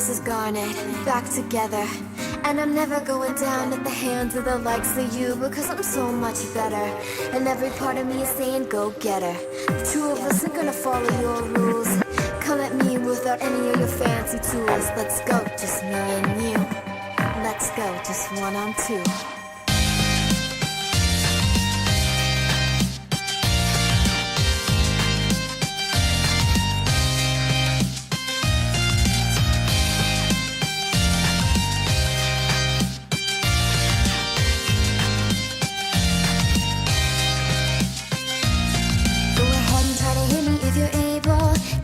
is garnet, back together. And I'm never going down at the hands of the likes of you, because I'm so much better. And every part of me is saying go get her. The two of us ain't gonna follow your rules. Come at me without any of your fancy tools. Let's go, just me and you. Let's go, just one on two.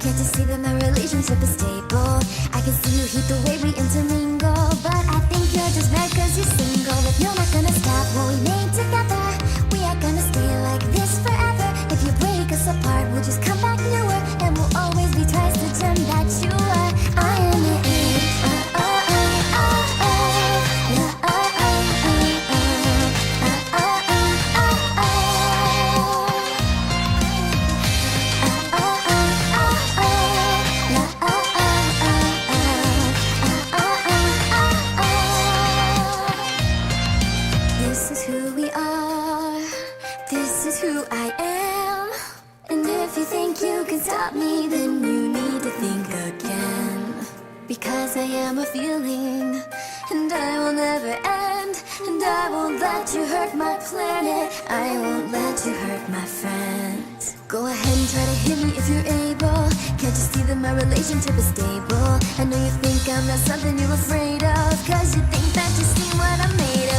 Can't you see that my relationship is stable? I can see you hate the way we intermingle, but I think you're just mad cause you're single. If you're not gonna stop what we made together, we are gonna stay like this forever. If you break us apart, we'll just come back newer, and we'll always be twice the gem that you are. I am the This is who we are, this is who I am. And if you think you can stop me, then you need to think again. Because I am a feeling, and I will never end. And I won't let you hurt my planet, I won't let you hurt my friends. Go ahead and try to hit me if you're able. Can't you see that my relationship is stable? I know you think I'm not something you're afraid of, cause you think that you see what I'm made of.